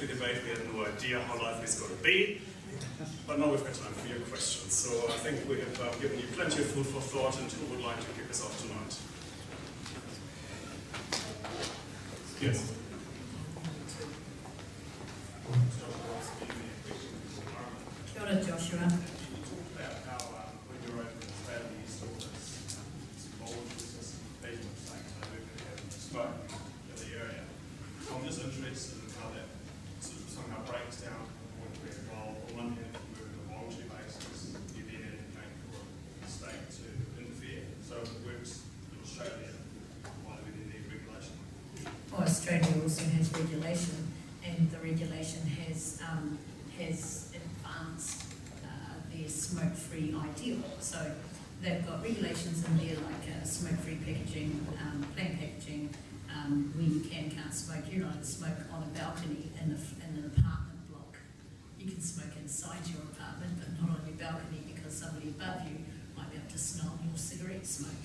lively debate. We had no idea how lively it's going to be. But now we've got time for your questions. So I think we have given you plenty of food for thought, and who would like to kick us off tonight? Yes. Kia ora, Joshua. I'm just interested in how that sort of somehow breaks down when we're involved. On one hand, if we work on a voluntary basis, you then advocate for the state to interfere. So if it works in Australia, why do we then need regulation? Well, Australia also has regulation, and the regulation has advanced their smoke-free ideal. So they've got regulations in there like smoke-free packaging, plain packaging, where you can't smoke. You're not allowed to smoke on a balcony in an apartment block. You can smoke inside your apartment, but not on your balcony because somebody above you might be able to smell your cigarette smoke.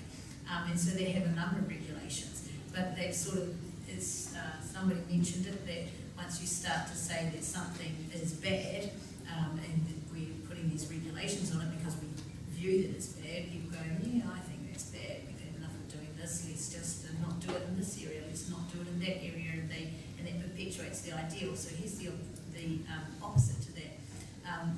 And so they have a number of regulations, but they sort of, somebody mentioned it, that once you start to say that something is bad, and we're putting these regulations on it because we view that it's bad, people go, yeah, I think that's bad, we've had enough of doing this, let's just not do it in this area, let's not do it in that area, and that perpetuates the ideal. So here's the opposite to that.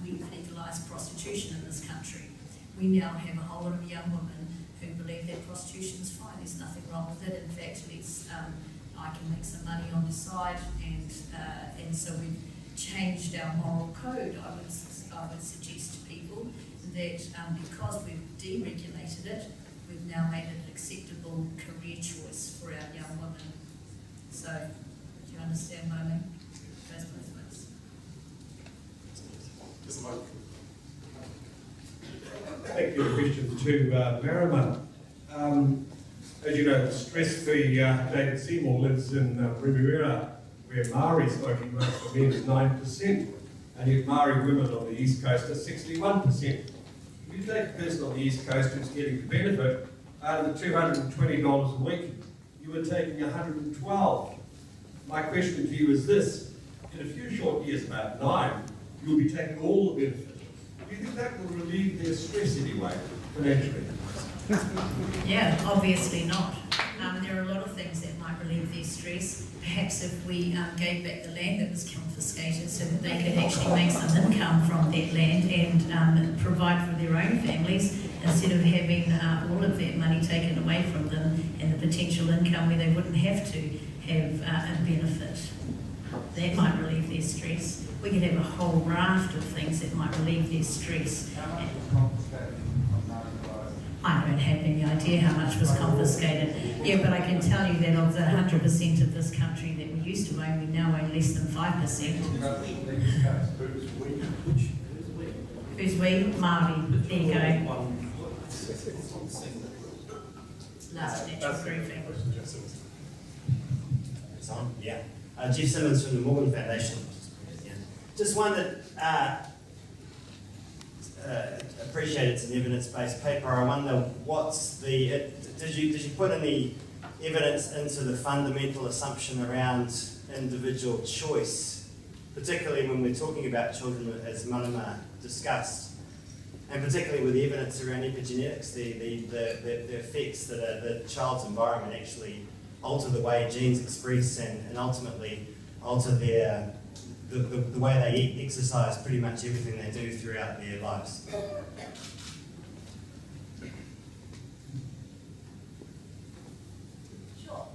We've legalised prostitution in this country. We now have a whole lot of young women who believe that prostitution's fine, there's nothing wrong with it. In fact, I can make some money on the side, and so we've changed our moral code. I would suggest to people that because we've deregulated it, we've now made it an acceptable career choice for our young women. So, do you understand what I mean? Goes both ways. Thank you. Question to Marama. As you know, stress-free David Seymour lives in Remuera, where Maori smoking amongst the men is 9%, and yet Maori women on the East Coast are 61%. If you take a person on the East Coast who's getting the benefit, out of the $220 a week, you were taking $112. My question to you is this: in a few short years, about 9, you'll be taking all the benefit. Do you think that will relieve their stress anyway, financially? Yeah, obviously not. There are a lot of things that might relieve their stress. Perhaps if we gave back the land that was confiscated so that they could actually make some income from that land and provide for their own families, instead of having all of that money taken away from them and the potential income where they wouldn't have to have a benefit. That might relieve their stress. We could have a whole raft of things that might relieve their stress. I don't have any idea how much was confiscated. Yeah, but I can tell you that of the 100% of this country that we used to own, we now own less than 5%. Who's we? Maori. There you go. Last natural briefing. It's on? Yeah. Jeff Simmons from the Morgan Foundation. Just one that appreciate it's an evidence-based paper. I wonder did you put any evidence into the fundamental assumption around individual choice, particularly when we're talking about children, as Marama discussed, and particularly with the evidence around epigenetics, the effects that the child's environment actually alter the way genes express and ultimately alter the way they eat, exercise, pretty much everything they do throughout their lives. Sure.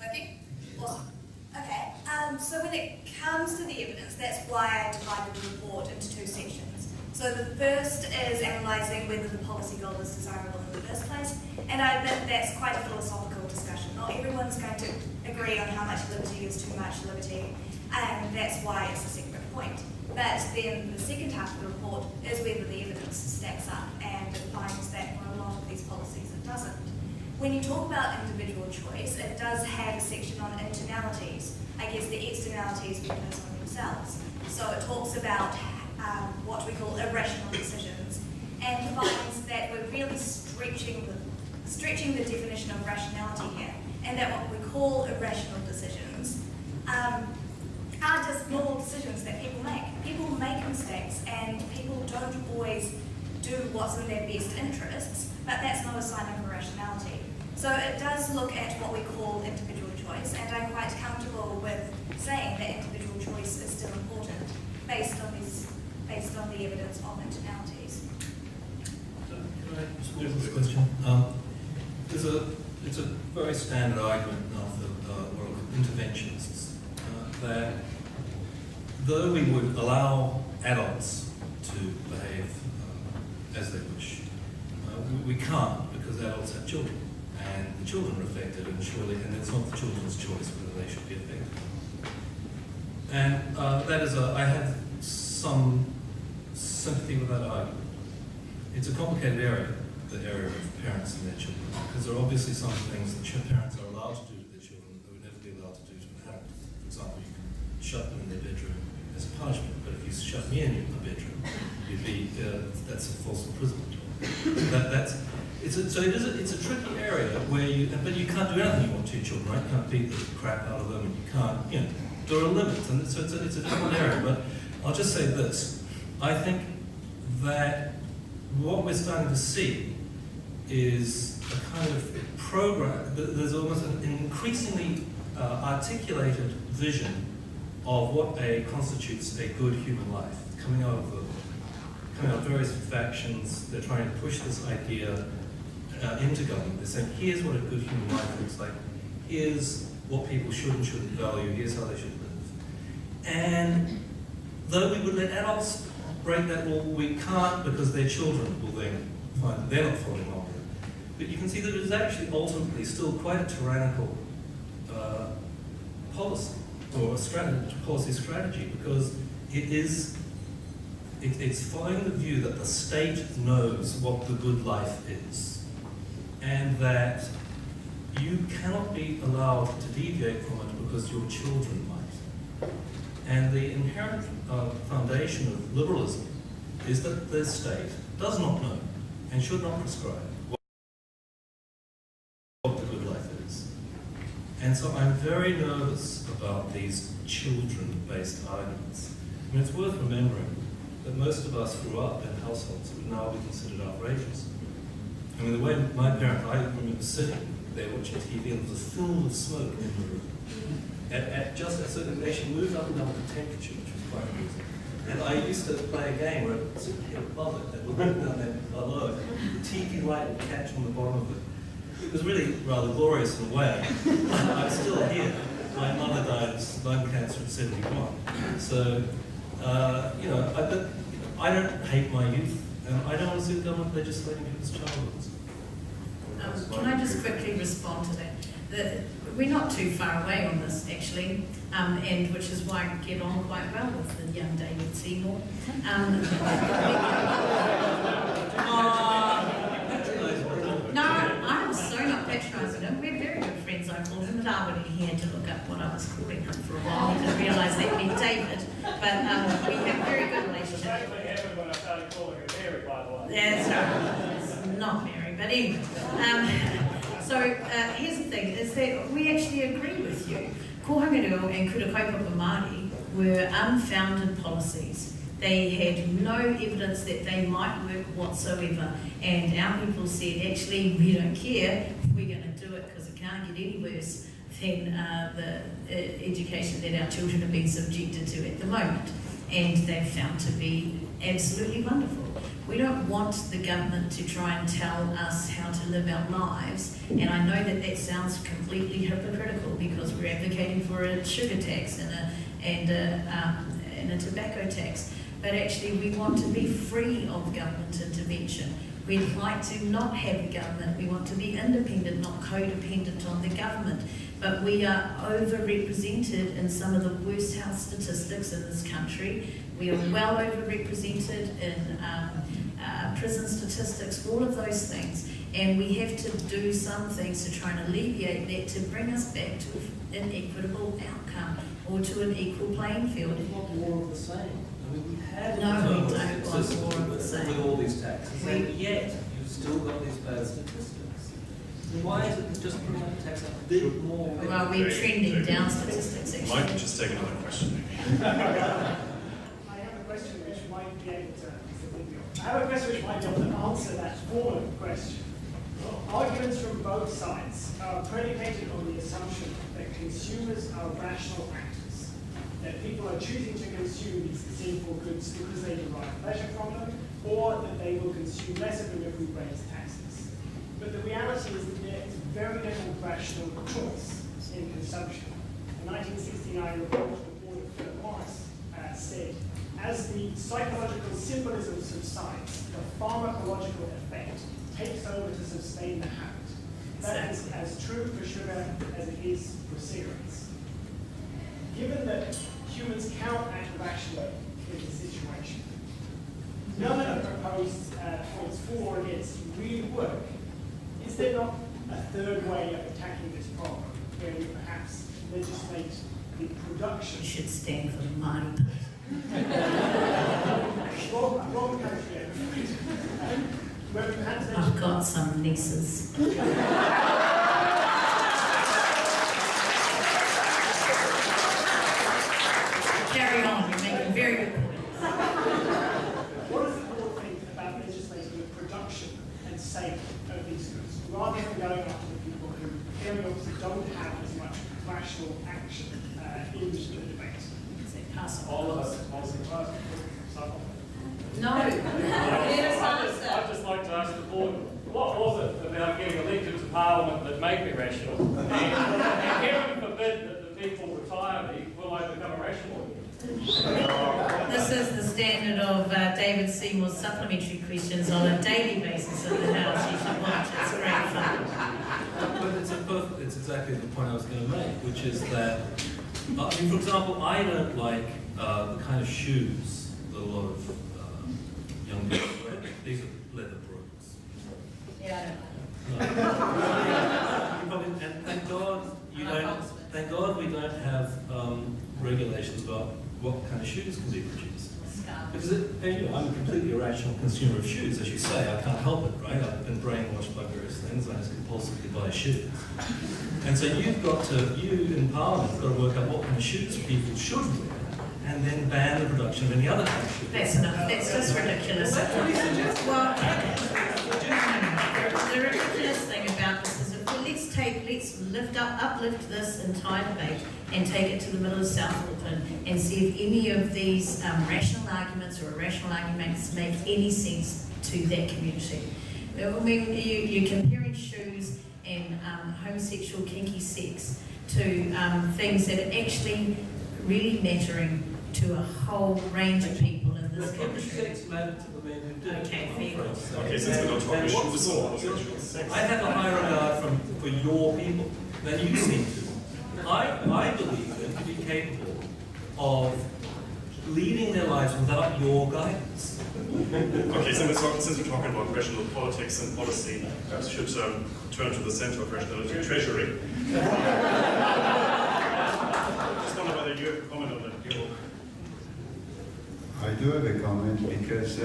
Working? Awesome. Okay. So when it comes to the evidence, that's why I divided the report into 2 sections. So the first is analysing whether the policy goal is desirable in the first place, and I admit that's quite a philosophical discussion. Not everyone's going to agree on how much liberty is too much liberty, and that's why it's a separate point. But then the second half of the report is whether the evidence stacks up, and it finds that for a lot of these policies it doesn't. When you talk about individual choice, it does have a section on internalities. I guess the externalities we place on themselves. So it talks about what we call irrational decisions, and finds that we're really stretching the definition of rationality here and that what we call irrational decisions are just normal decisions that people make. People make mistakes, and people don't always do what's in their best interests, but that's not a sign of irrationality. So it does look at what we call individual choice, and I'm quite comfortable with saying that individual choice is still important based on the evidence of internalities. Can I just move this question? It's a very standard argument now for interventionists that though we would allow adults to behave as they wish, we can't, because adults have children, and the children are affected, and it's not the children's choice whether they should be affected. And I have some sympathy with that argument. It's a complicated area, the area of parents and their children, because there are obviously some things that parents are allowed to do to their children that would never be allowed to do to an adult. For example, you can shut them in their bedroom as a punishment, but if you shut me in a bedroom, that's a false imprisonment. It's a tricky area where but you can't do anything you want to your children, right? You can't beat the crap out of them, and you can't, there are limits, and so it's a different area. But I'll just say this: I think that what we're starting to see is a kind of program. There's almost an increasingly articulated vision of what constitutes a good human life, coming out of various factions. They're trying to push this idea into government. They're saying, here's what a good human life looks like. Here's what people should and shouldn't value. Here's how they should live. And though we would let adults break that law, we can't, because their children will then find that they're not following along. But you can see that it is actually ultimately still quite a tyrannical policy, or a policy strategy, because it's following the view that the state knows what the good life is, and that you cannot be allowed to deviate from it because your children might. And the inherent foundation of liberalism is that the state does not know and should not prescribe what the good life is. And so I'm very nervous about these children-based arguments. I mean, it's worth remembering that most of us grew up in households that would now be considered outrageous. I mean, the way my parents, I remember sitting there watching TV, and there was a film of smoke in the room. So they actually moved up and down the temperature, which was quite amusing. And I used to play a game where I would sit here above it, and would look down there below it. The TV light would catch on the bottom of it. It was really rather glorious in a way. I'm still here. My mother died of lung cancer at 71. So, I don't hate my youth, and I don't want to see the government legislating people's childhoods. Can I just quickly respond to that? We're not too far away on this, actually, and which is why I get on quite well with the young David Seymour. No, I'm so not patronising him. We're very good friends. I called him Darwin, and he had to look up what I was calling him for a while. He didn't realise that meant David, but we have a very good relationship. Exactly happened when I started calling her Mary, by the way. That's right. It's not Mary, but anyway. So here's the thing, is that we actually agree with you. Kohanga and Kura Kaupapa Māori were unfounded policies. They had no evidence that they might work whatsoever, and our people said, actually, we don't care, we're going to do it because it can't get any worse than the education that our children are being subjected to at the moment. And they've found to be absolutely wonderful. We don't want the government to try and tell us how to live our lives, and I know that that sounds completely hypocritical because we're advocating for a sugar tax and a tobacco tax, but actually we want to be free of government intervention. We'd like to not have government. We want to be independent, not codependent on the government. But we are overrepresented in some of the worst health statistics in this country. We are well overrepresented in prison statistics, all of those things. And we have to do some things to try and alleviate that, to bring us back to an equitable outcome or to an equal playing field. We want more of the same. I mean, we have No, we don't want more of the same. with all these taxes, and yet you've still got these bad statistics. Why is it just putting up the tax a bit more? Well, we're trending down statistics actually. Mike, just take another question. I have a question which might be able to answer that form of question. Arguments from both sides are predicated on the assumption that consumers are rational actors, that people are choosing to consume these sinful goods because they derive pleasure from them, or that they will consume less of them if we raise taxes. But the reality is that there is very little rational choice in consumption. The 1969 report of the Board of Philip Morris said, as the psychological symbolism subsides, the pharmacological effect takes over to sustain the habit. That is as true for sugar as it is for cigarettes. Given that humans cannot act rationally in this situation, none of the proposed points for or against really work. Is there not a third way of attacking this problem, where we perhaps legislate the production? You should stand for the Maori Party. Wrong country, where we had to I've got some nieces. Carry on, you're making very good points. What does the board think about legislating the production and sale of these goods, rather than going after the people who obviously don't have as much rational action in the debate? All of us. No. I'd just like to ask the board, what was it about getting elected to Parliament that made me rational? And heaven forbid that the people retire me, will I become a rational? This is the standard of David Seymour's supplementary questions on a daily basis in the House. You should watch, it's great fun. But it's exactly the point I was going to make, which is that, for example, I don't like the kind of shoes that a lot of young people wear. These are leather brogues. Yeah, And thank God thank God we don't have regulations about what kind of shoes can be produced. Because I'm a completely irrational consumer of shoes, as you say. I can't help it, right? I've been brainwashed by various things. I just compulsively buy shoes. And so you in Parliament have got to work out what kind of shoes people should wear, and then ban the production of any other kind of shoes. that's enough. That's just ridiculous. What do you suggest? Well, the ridiculous thing about this is let's uplift this entire debate and take it to the middle of South Auckland and see if any of these rational arguments or irrational arguments make any sense to that community. I mean, you're comparing shoes and homosexual kinky sex to things that are actually really mattering to a whole range of people in this country. Sex mattered to the men who did. Okay, fair. Okay, since we're not talking shoes or homosexual sex. I have a higher regard for your people than you seem to. I believe them to be capable of leading their lives without your guidance. Okay, since we're talking about rational politics and policy, perhaps we should turn to the centre of rationality, Treasury. Just wonder whether you have a comment on that, Girol. I do have a comment because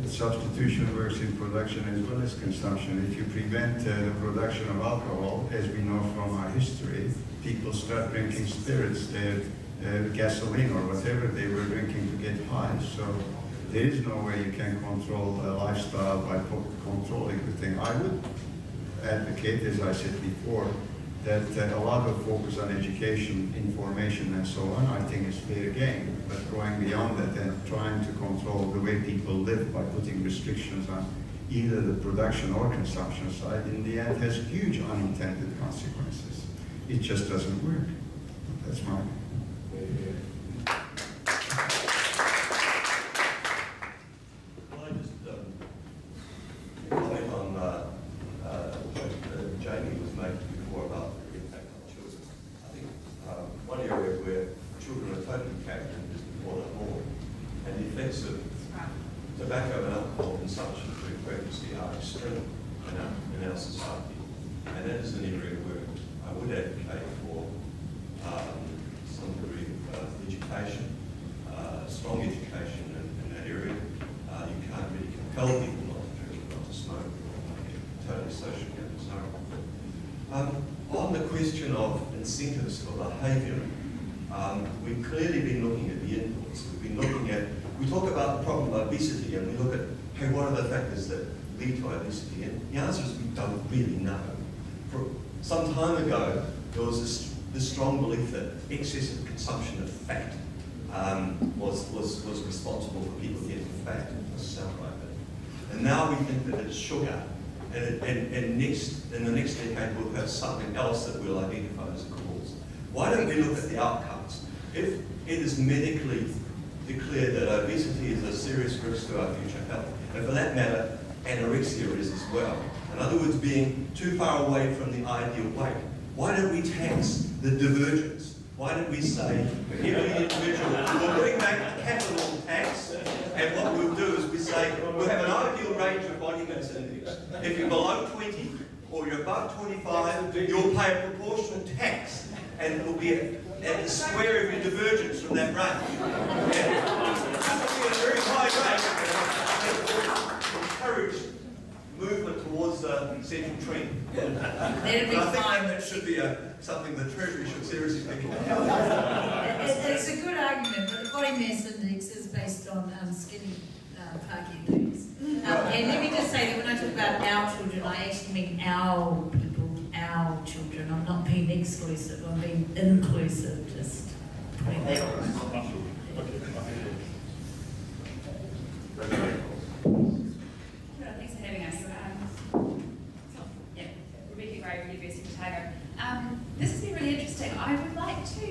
substitution works in production as well as consumption. If you prevent the production of alcohol, as we know from our history, people start drinking spirits, gasoline or whatever they were drinking to get high. So there is no way you can control a lifestyle by controlling the thing. I would advocate, as I said before, that a lot of focus on education, information, and so on, I think is fair game. But going beyond that and trying to control the way people live by putting restrictions on either the production or consumption side, in the end has huge unintended consequences. It just doesn't work. That's my opinion. Can I just comment on what Jamie was making before about the impact on children? I think one area where children are totally captured is before they're born, and the effects of tobacco and alcohol consumption through pregnancy are extreme in our society, and that is an area where I would advocate for some degree of education, strong education in that area. You can't really compel people not to drink, not to smoke, or make it totally social and desirable. behaviour, we've clearly been looking at the inputs. We've been looking at, we talk about the problem of obesity and we look at, hey, what are the factors that lead to obesity? And the answer is we don't really know. For some time ago, there was this strong belief that excessive consumption of fat was responsible for people getting fat. It doesn't sound right, but. And now we think that it's sugar. And in the next decade, we'll have something else that we'll identify as a cause. Why don't we look at the outcomes? If it is medically declared that obesity is a serious risk to our future health, and for that matter, anorexia is as well. In other words, being too far away from the ideal weight. Why don't we tax the divergence? Why don't we say every individual will bring back a capital tax, and what we'll do is we say we'll have an ideal range of body mass index. If you're below 20 or you're above 25, you'll pay a proportional tax, and it will be at the square of your divergence from that range. And that will be a very high rate. Encourage movement towards the central trend. And I think that should be something the Treasury should seriously think about. It's a good argument, but the body mass index is based on skinny parky things. And let me just say that when I talk about our children, I actually mean our people, our children. I'm not being exclusive, I'm being inclusive, just putting that on. Thanks for having us. University of Otago. This has been really interesting. I would like to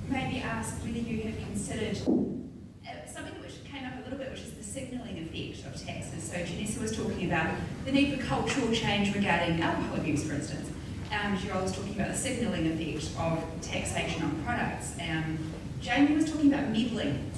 maybe ask whether you have considered something which came up a little bit, which is the signalling effect of taxes. So Jenesa was talking about the need for cultural change regarding alcohol abuse, for instance. Girol was talking about the signalling effect of taxation on products. Jamie was talking about meddling,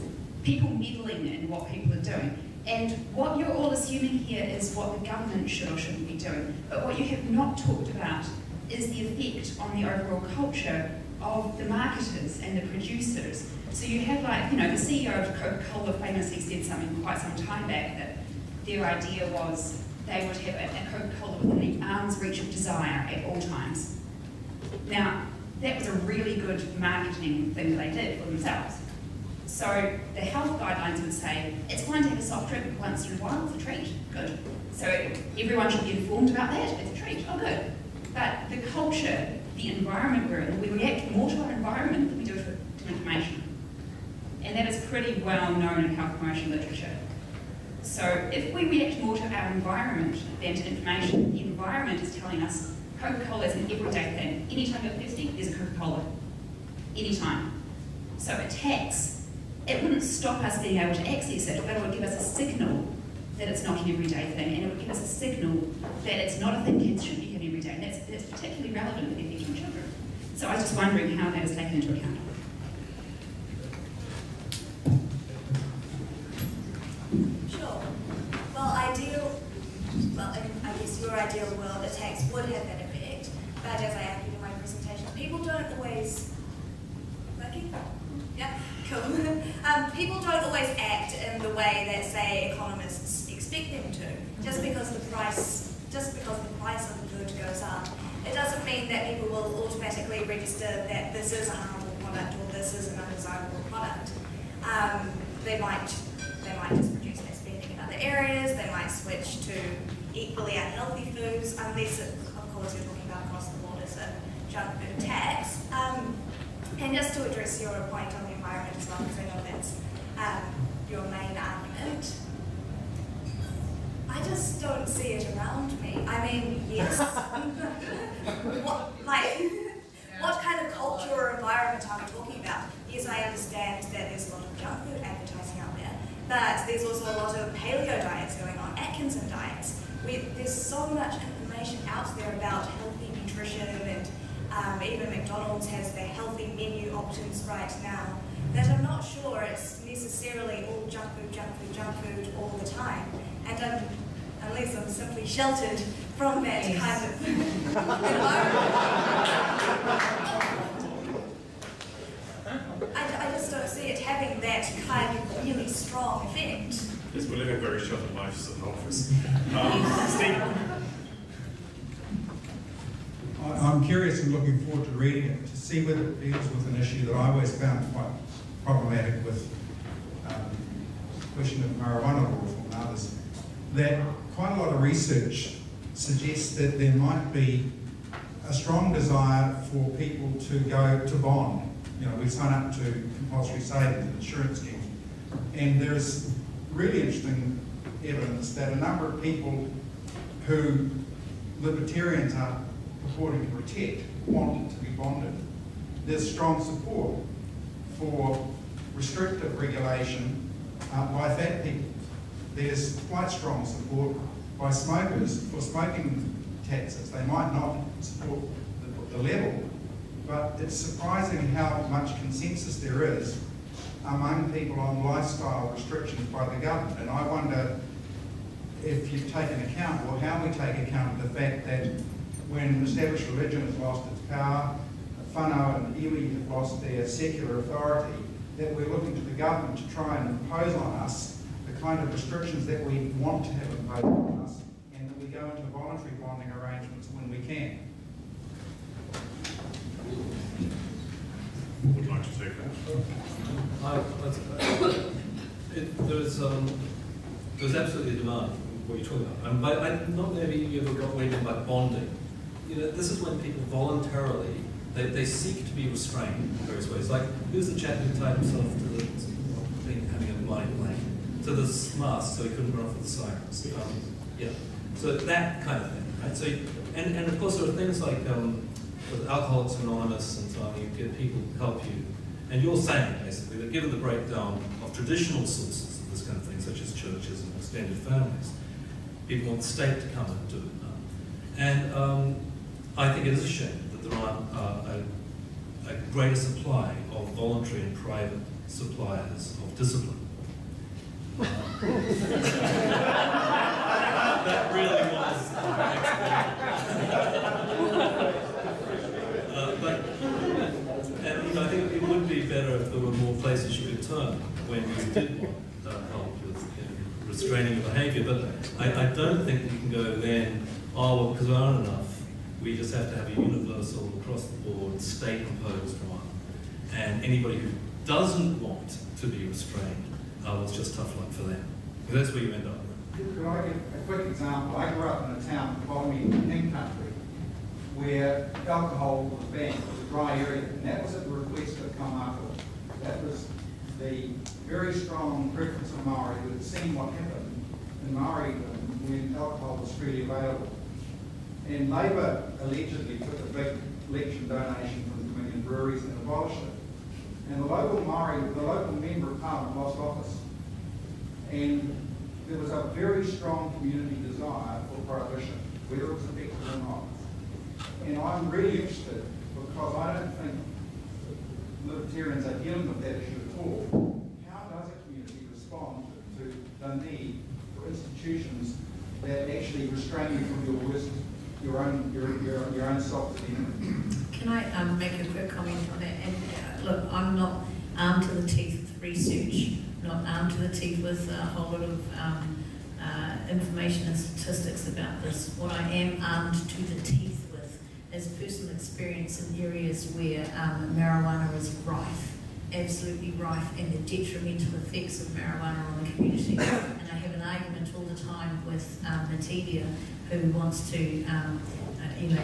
people meddling in what people are doing. And what you're all assuming here is what the government should or shouldn't be doing. But what you have not talked about is the effect on the overall culture of the marketers and the producers. So you have the CEO of Coca-Cola famously said something quite some time back that their idea was they would have a Coca-Cola within the arm's reach of desire at all times. Now, that was a really good marketing thing that they did for themselves. So the health guidelines would say, it's fine to have a soft drink once in a while, it's a treat, good. So everyone should be informed about that, it's a treat, oh good. But the culture, the environment we're in, we react more to our environment than we do to information. And that is pretty well known in health promotion literature. So if we react more to our environment than to information, the environment is telling us Coca-Cola is an everyday thing. Anytime you're thirsty, there's a Coca-Cola. Anytime. So a tax, it wouldn't stop us being able to access it, but it would give us a signal that it's not an everyday thing, and it would give us a signal that it's not a thing kids should be having every day, and that's particularly relevant with effect on children. So I was just wondering how that is taken into account. Sure. Well, I guess your ideal world, a tax would have that effect, but as I argued in my presentation, people don't always... Yeah, cool. People don't always act in the way that, say, economists expect them to. Just because the price of the good goes up, it doesn't mean that people will automatically register that this is a harmful product or this is an undesirable product. They might just reduce their spending in other areas. They might switch to equally unhealthy foods, unless, of course, you're talking about across the board as a junk food tax. And just to address your point on the environment as well, because I know that's your main argument, I just don't see it around me. I mean, yes. What kind of culture or environment are we talking about? Yes, I understand that there's a lot of junk food advertising out there, but there's also a lot of paleo diets going on, Atkinson diets. There's so much information out there about healthy nutrition, and even McDonald's has their healthy menu options right now, that I'm not sure it's necessarily all junk food all the time. And unless I'm simply sheltered from that kind of environment, I just don't see it having that kind of really strong effect. Yes, we're living very sheltered lives in the office. Steve? I I'm curious and looking forward to reading it to see whether it deals with an issue that I always found quite problematic with the question of marijuana law from others. That quite a lot of research suggests that there might be a strong desire for people to go to bond. You know, we sign up to compulsory savings and insurance schemes. And there's really interesting evidence that a number of people who libertarians are purporting to protect want to be bonded. There's strong support for restrictive regulation by fat people. There's quite strong support by smokers for smoking taxes. They might not support the level, but it's surprising how much consensus there is among people on lifestyle restrictions by the government. And I wonder if you've taken account, or how we take account of the fact that when established religion has lost its power, whānau and iwi have lost their secular authority, that we're looking to the government to try and impose on us the kind of restrictions that we want to have imposed on us, and that we go into voluntary bonding arrangements when we can. Who would like to take that? There's absolutely a demand for what you're talking about. But I'm not maybe you ever got away with by bonding. You know, this is when people voluntarily, they seek to be restrained in various ways. Like, who's the chap who tied himself to the thing, having a mind blank, to the mast so he couldn't run off with the sirens? Yeah. So that kind of thing, right? So, and of course there are things like with Alcoholics Anonymous and so on, you get people who help you. And you're saying, basically, that given the breakdown of traditional sources of this kind of thing, such as churches and extended families, people want the state to come and do it. And I think it is a shame that there aren't a greater supply of voluntary and private suppliers of discipline. That really was and I think it would be better if there were more places you could turn when you did want help with restraining your behaviour. But I don't think you can go then, oh, well, because we aren't enough, we just have to have a universal, across the board, state-imposed one. And anybody who doesn't want to be restrained, well, it's just tough luck for them. Because that's where you end up. Could I give a quick example? I grew up in a town called Wellington country, where alcohol was banned. It was a dry area, and that was at the request of Kaumātua. That was the very strong preference of Maori who had seen what happened in Maori when alcohol was freely available. And Labour allegedly took a big election donation from the Dominion breweries and abolished it. And the local member of Parliament lost office. And there was a very strong community desire for prohibition, whether it was effective or not. And I'm really interested, because I don't think libertarians are dealing with that issue at all. How does a community respond to the need for institutions that actually restrain you from your own self-defense? Can I make a quick comment on that? And look, I'm not armed to the teeth with research, not armed to the teeth with a whole lot of information and statistics about this. What I am armed to the teeth with is personal experience in areas where marijuana is rife, absolutely rife, and the detrimental effects of marijuana on the community. And I have an argument all the time with Natalia, who wants to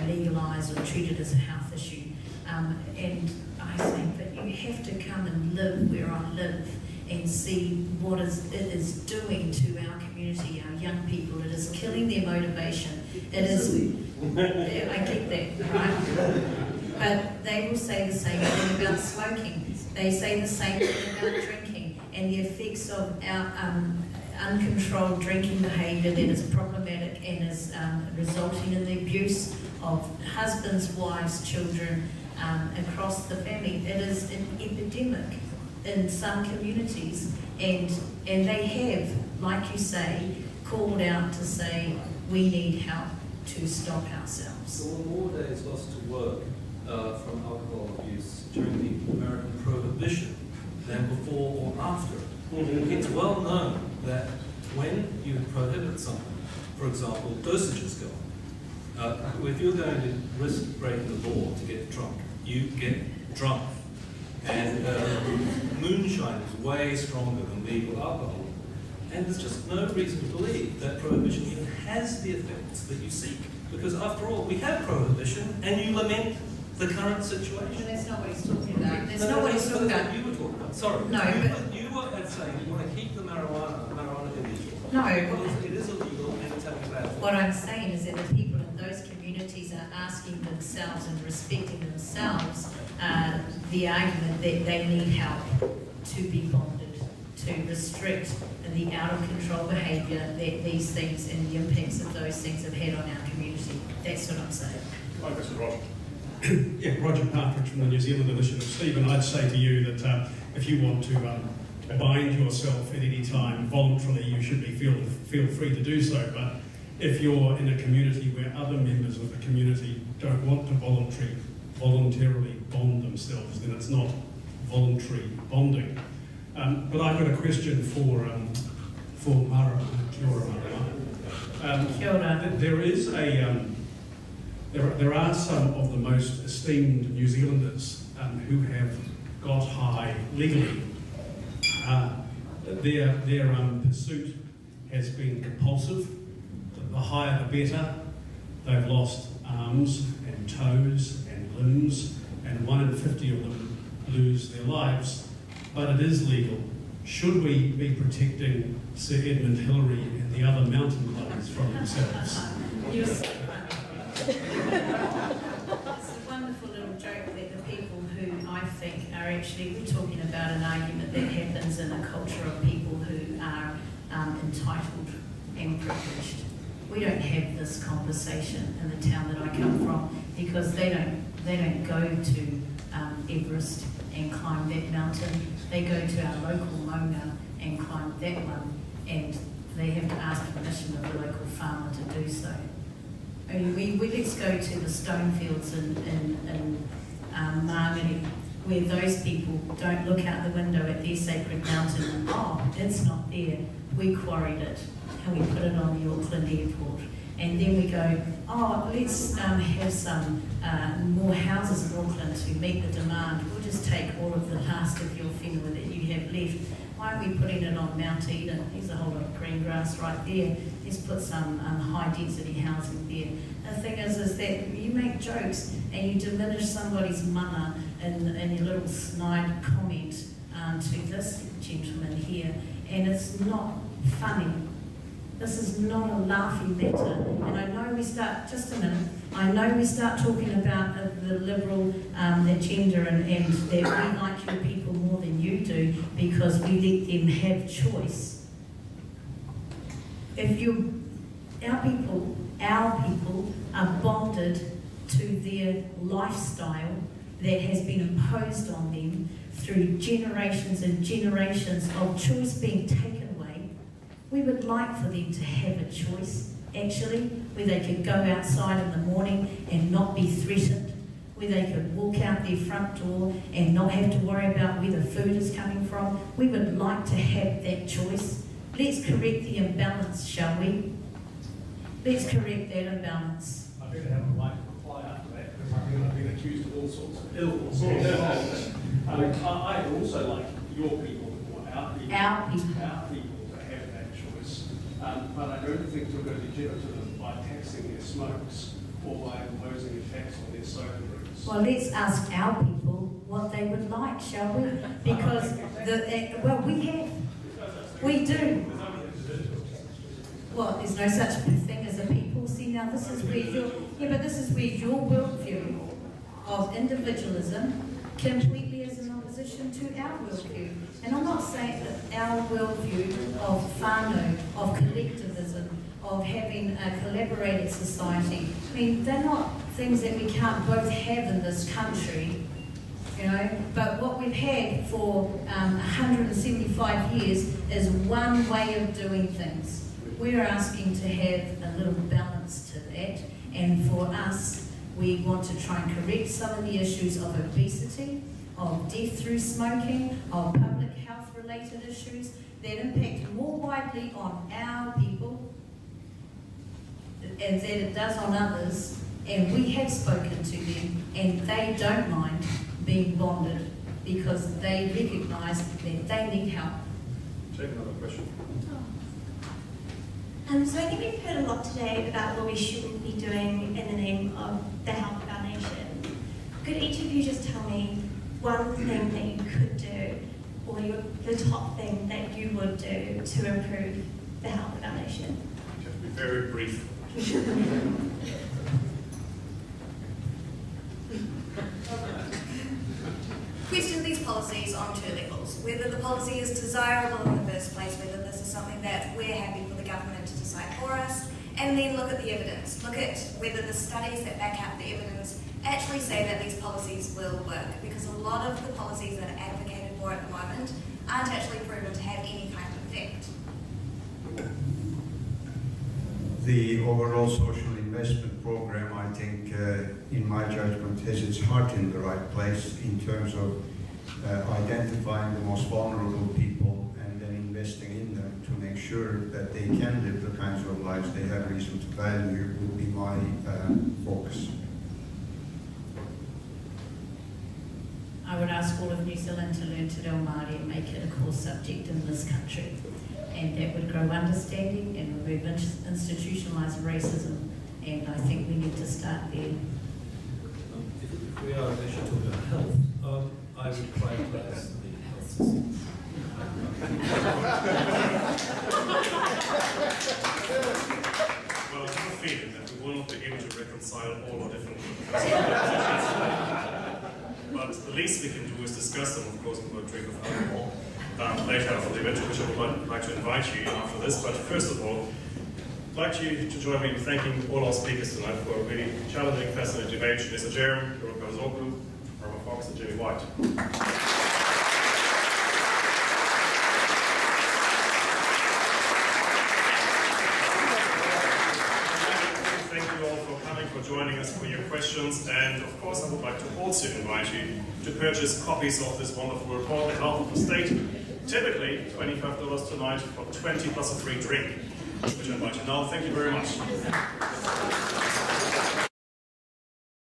legalise or treat it as a health issue. And I think that you have to come and live where I live and see what it is doing to our community, our young people. It is killing their motivation. It is, I get that, right? But they will say the same thing about smoking. They say the same thing about drinking and the effects of our uncontrolled drinking behaviour that is problematic and is resulting in the abuse of husbands, wives, children across the family. It is an epidemic in some communities, and they have, like you say, called out to say we need help to stop ourselves. There were more days lost to work from alcohol abuse during the American Prohibition than before or after. It's well known that when you prohibit something, for example, dosages go If you're going to risk breaking the law to get drunk, you get drunk. And moonshine is way stronger than legal alcohol. And there's just no reason to believe that prohibition even has the effects that you seek. Because after all, we have prohibition, and you lament the current situation. That's not what he's talking about. That's not what he's talking about. You were talking about. Sorry. No, you were saying you want to keep the marijuana illegal. No. Because it is illegal and it's having bad effects. What I'm saying is that the people in those communities are asking themselves and respecting themselves the argument that they need help to be bonded, to restrict the out-of-control behaviour that these things and the impacts of those things have had on our community. That's what I'm saying. Hi, Mr. Roger. Yeah, Roger Partridge from the New Zealand Initiative. Stephen, I'd say to you that if you want to bind yourself at any time voluntarily, you should feel free to do so. But if you're in a community where other members of the community don't want to voluntarily bond themselves, then it's not voluntary bonding. But I've got a question for Marama. Kia ora, Marama. Kia ora. There are some of the most esteemed New Zealanders who have got high legally. Their pursuit has been compulsive. The higher the better. They've lost arms and toes and limbs, and 1 in 50 of them lose their lives. But it is legal. Should we be protecting Sir Edmund Hillary and the other mountain climbers from themselves? You're so funny. It's a wonderful little joke that the people who I think are actually, we're talking about an argument that happens in a culture of people who are entitled and privileged. We don't have this conversation in the town that I come from because they don't go to Everest and climb that mountain. They go to our local Mauna and climb that one, and they have to ask permission of the local farmer to do so. I mean, let's go to the stone fields in Māngere, where those people don't look out the window at their sacred mountain and, oh, it's not there. We quarried it and we put it on the Auckland airport. And then we go, oh, let's have some more houses in Auckland to meet the demand. We'll just take all of the last of your whenua that you have left. Why are we putting it on Mount Eden? There's a whole lot of green grass right there. Let's put some high density housing there. The thing is that you make jokes and you diminish somebody's mana in your little snide comment to this gentleman here, and it's not funny. This is not a laughing matter. And I know we start, just a minute, I know we start talking about the liberal agenda and that we like your people more than you do because we let them have choice. If our people are bonded to their lifestyle that has been imposed on them through generations and generations of choice being taken, we would like for them to have a choice, actually, where they could go outside in the morning and not be threatened, where they could walk out their front door and not have to worry about where the food is coming from. We would like to have that choice. Let's correct the imbalance, shall we? Let's correct that imbalance. I better have a right to reply after that because I think I've been accused of all sorts of ills. I'd also like your people, or our people, to have that choice. But I don't think you're going to give it to them by taxing their smokes or by imposing a tax on their soda drinks. Well, let's ask our people what they would like, shall we? Because, we do. Well, there's no such thing as a people. See, now this is where your worldview of individualism completely is in opposition to our worldview. And I'm not saying that our worldview of whānau, of collectivism, of having a collaborated society, I mean, they're not things that we can't both have in this country, you know, but what we've had for 175 years is one way of doing things. We're asking to have a little balance to that, and for us, we want to try and correct some of the issues of obesity, of death through smoking, of public health related issues. issues that impact more widely on our people. And I know we start, just a minute, I know we start talking about the liberal agenda that happens in a culture of people who are entitled and privileged. If our people as it does on others, and we have spoken to them, and they don't mind being bonded because they recognise that they need help. Take another question. So I think we've heard a lot today about what we shouldn't be doing in the name of the health of our nation. Could each of you just tell me one thing that you could do, or the top thing that you would do to improve the health of our nation? You have to be very brief. Question these policies on two levels. Whether the policy is desirable in the first place, whether this is something that we're happy for the government to decide for us, and then look at the evidence. Look at whether the studies that back up the evidence actually say that these policies will work, because a lot of the policies that are advocated for at the moment aren't actually proven to have any kind of effect. The overall social investment program, I think, in my judgment, has its heart in the right place in terms of identifying the most vulnerable people and then investing in them to make sure that they can live the kinds of lives they have reason to value will be my focus. I would ask all of New Zealand to learn Te Reo Māori and make it a core subject in this country. And that would grow understanding and remove institutionalised racism. And I think we need to start there. If we are actually talking about health, I would prioritize the health system. Well, I have a feeling that we will not be able to reconcile all our different but the least we can do is discuss them, of course, over a drink of alcohol later after the event, which I would like to invite you after this. But first of all, I'd like you to join me in thanking all our speakers tonight for a really challenging, fascinating debate. Jenesa Jeram, Girol Karacaoglu, Marama Fox, and Jamie Whyte. For joining us, for your questions, and of course I would like to also invite you to purchase copies of this wonderful report, The Health of the State, typically $25 tonight for 20 plus a free drink, which I invite you now. Thank you very much.